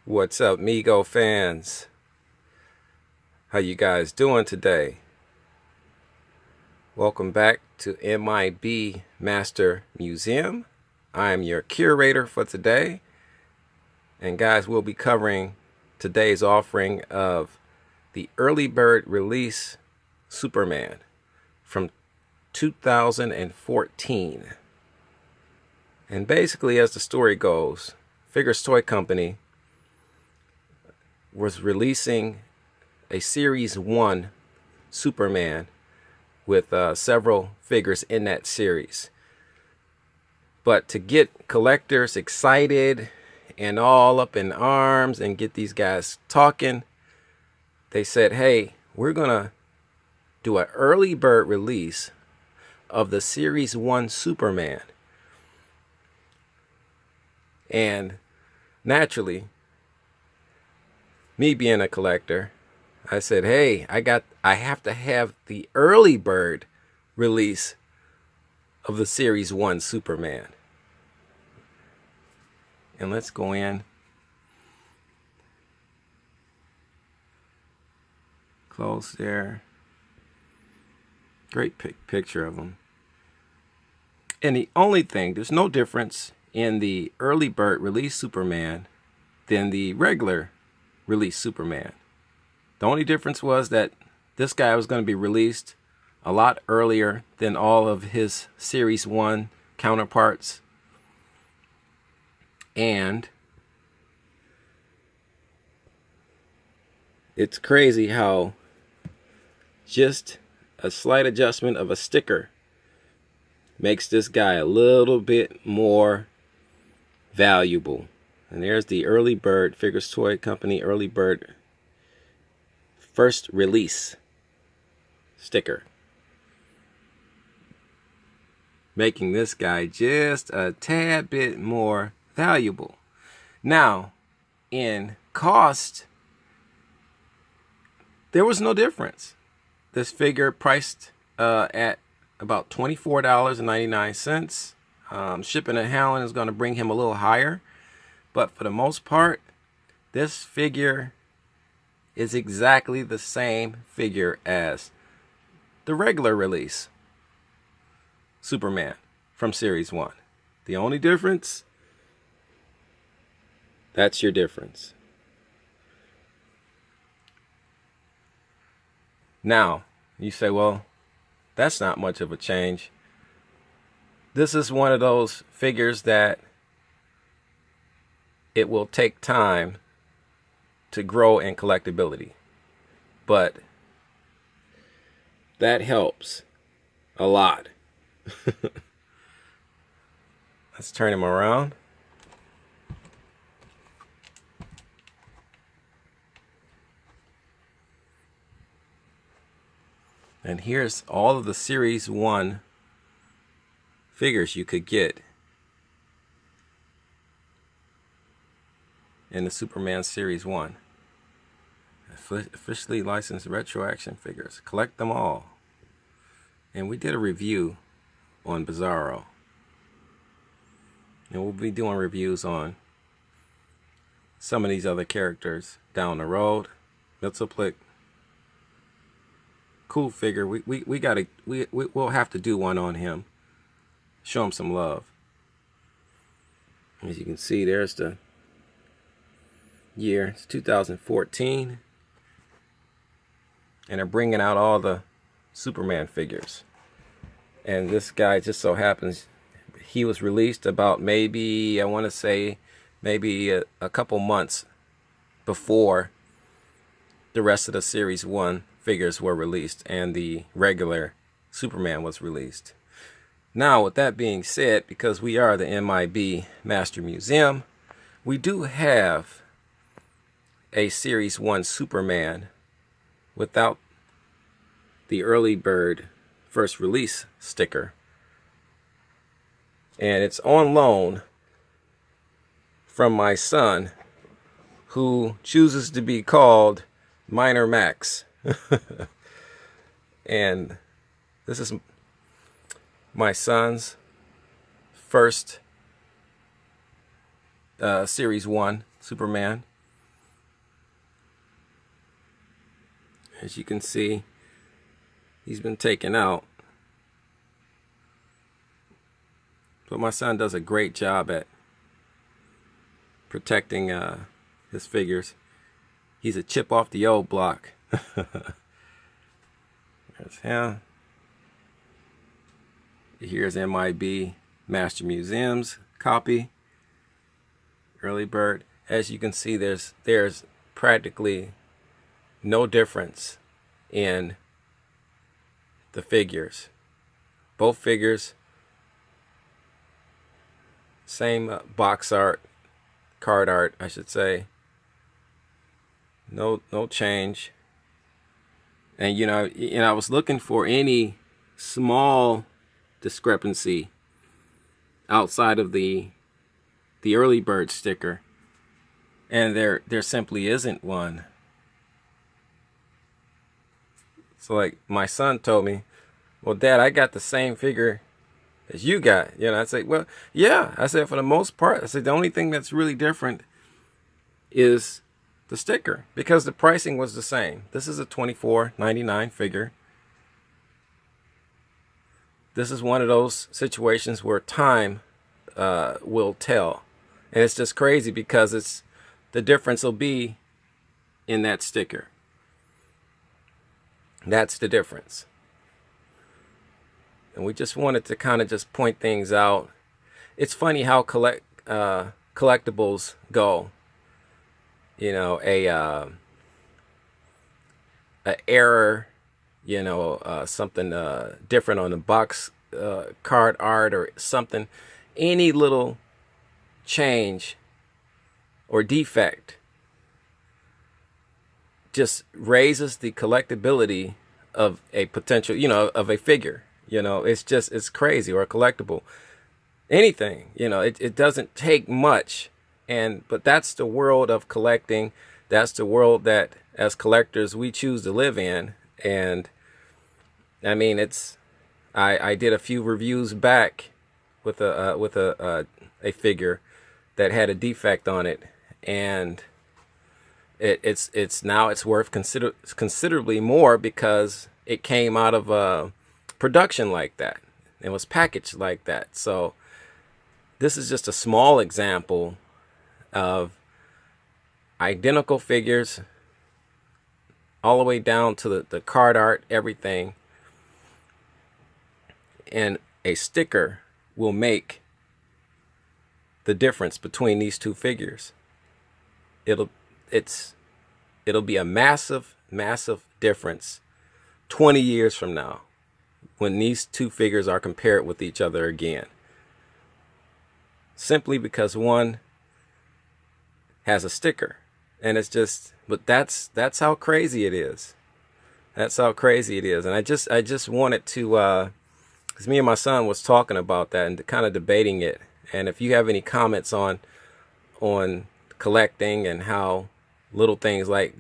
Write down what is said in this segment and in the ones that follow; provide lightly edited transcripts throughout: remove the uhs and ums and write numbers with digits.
What's up, MEGO fans? How you guys doing today? Welcome back to M.I.B. Master Museum. I am your curator for today. And guys, we'll be covering today's offering of the early bird release Superman from 2014. And basically, as the story goes, Figures Toy Company was releasing a Series 1 Superman with several figures in that series. But to get collectors excited and all up in arms and get these guys talking, they said, hey, we're going to do an early bird release of the Series 1 Superman. And naturally, me being a collector, I said, hey, I have to have the early bird release of the Series 1 Superman. And let's go in. Close there. Great picture of him. And the only thing, there's no difference in the early bird release Superman than the regular release Superman. The only difference was that this guy was going to be released a lot earlier than all of his Series 1 counterparts. And it's crazy how just a slight adjustment of a sticker makes this guy a little bit more valuable. And there's the early bird Figures Toy Company early bird first release sticker, making this guy just a tad bit more valuable. Now, in cost, there was no difference. This figure priced at about $24.99. Shipping and handling is going to bring him a little higher. But for the most part, this figure is exactly the same figure as the regular release Superman from Series 1. The only difference, that's your difference. Now, you say, well, that's not much of a change. This is one of those figures that it will take time to grow in collectability, but that helps a lot. Let's turn him around. And here's all of the Series 1 figures you could get in the Superman Series 1. Officially licensed retro action figures. Collect them all. And we did a review on Bizarro. And we'll be doing reviews on some of these other characters down the road. Mitzelplick. Cool figure. We'll have to do one on him. Show him some love. As you can see, there's the year. It's 2014. And they're bringing out all the Superman figures. And this guy just so happens, he was released about maybe, I want to say, maybe a couple months before the rest of the Series 1 figures were released and the regular Superman was released. Now, with that being said, because we are the M.I.B. Master Museum, we do have a Series 1 Superman without the early bird first release sticker. And it's on loan from my son, who chooses to be called Minor Max. And this is my son's first Series 1 Superman. As you can see, he's been taken out. But my son does a great job at protecting his figures. He's a chip off the old block. There's him. Here's M.I.B. Master Museum's copy. Early bird. As you can see, there's practically no difference in the figures. Both figures, same box art, card art, I should say. No change. And I was looking for any small discrepancy outside of the early bird sticker, and there simply isn't one. So like my son told me, well, Dad, I got the same figure as you got. I said, well, yeah. I said, for the most part, I said the only thing that's really different is the sticker, because the pricing was the same. This is a $24.99 figure. This is one of those situations where time will tell. And it's just crazy because the difference will be in that sticker. That's the difference. And we just wanted to kind of just point things out. It's funny how collectibles go. A error, something different on the box card art or something, any little change or defect just raises the collectability of a potential, of a figure. It's crazy. Or a collectible, anything. It doesn't take much. But that's the world of collecting. That's the world that, as collectors, we choose to live in. And I mean, I did a few reviews back with a figure that had a defect on it, and it's now worth considerably more because it came out of production like that. It was packaged like that. So this is just a small example of identical figures all the way down to the card art, everything. And a sticker will make the difference between these two figures. It'll be a massive difference 20 years from now when these two figures are compared with each other again. Simply because one has a sticker. And it's just, but that's how crazy it is. That's how crazy it is. And I just wanted to, because me and my son was talking about that and kind of debating it. And if you have any comments on collecting and how little things like,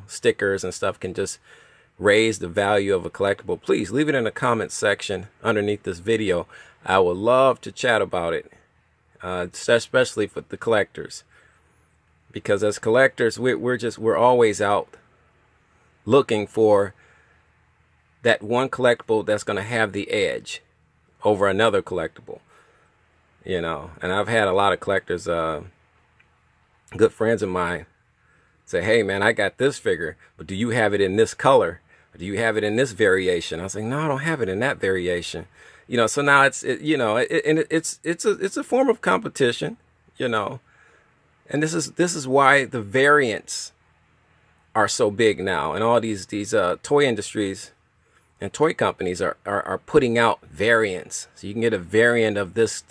stickers and stuff can just raise the value of a collectible, please leave it in the comments section underneath this video. I would love to chat about it, especially for the collectors. Because as collectors, we're always out looking for that one collectible that's going to have the edge over another collectible. And I've had a lot of collectors, good friends of mine, say, hey man, I got this figure, but do you have it in this color? Or do you have it in this variation? I was like, no, I don't have it in that variation. So now it's a form of competition, And this is why the variants are so big now, and all these toy industries and toy companies are putting out variants. So you can get a variant of this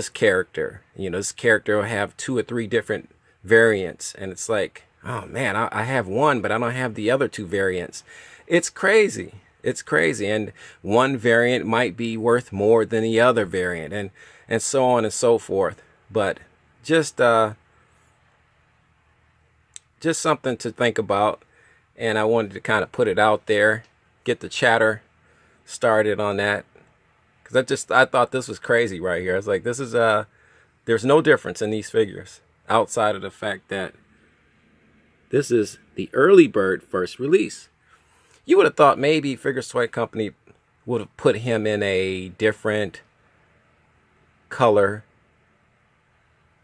character. This character will have 2 or 3 different variants, and it's like, oh man, I have one, but I don't have the other 2 variants. It's crazy. It's crazy, and one variant might be worth more than the other variant, and so on and so forth. But just something to think about, and I wanted to kind of put it out there, get the chatter started on that, because I thought this was crazy right here. I was like, this is there's no difference in these figures outside of the fact that this is the early bird first release. You would have thought maybe Figures Toy Company would have put him in a different color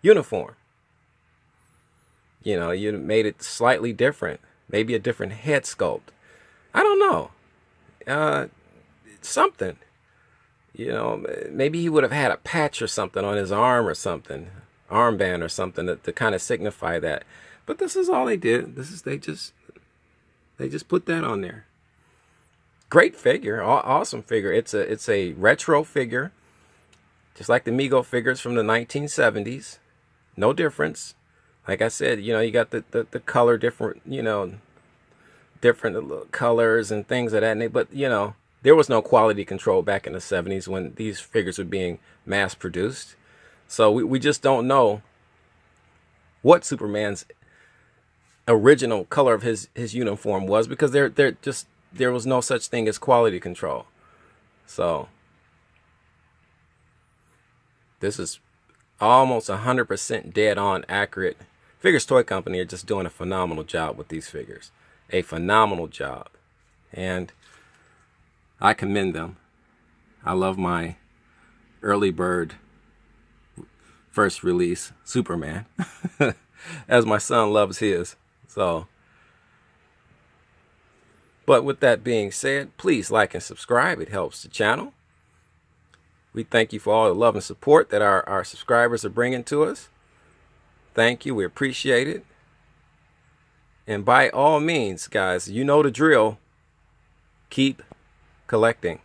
uniform. You know, you made it slightly different. Maybe a different head sculpt. I don't know. Something. You know, maybe he would have had a patch or something on his arm or something. Armband or something to kind of signify that. But this is all they did. They just put that on there. Great figure. Awesome figure. It's a retro figure. Just like the MEGO figures from the 1970s. No difference. Like I said, you know, you got the color different, you know, different colors and things of that nature. But, you know, there was no quality control back in the 70s when these figures were being mass produced. So we just don't know what Superman's original color of his uniform was, because there was no such thing as quality control. So this is almost 100% dead on accurate. Figures Toy Company are just doing a phenomenal job with these figures. A phenomenal job. And I commend them. I love my early bird first release Superman as my son loves his. So, but with that being said, please like and subscribe. It helps the channel. We thank you for all the love and support that our subscribers are bringing to us. Thank you. We appreciate it. And by all means, guys, you know the drill. Keep collecting.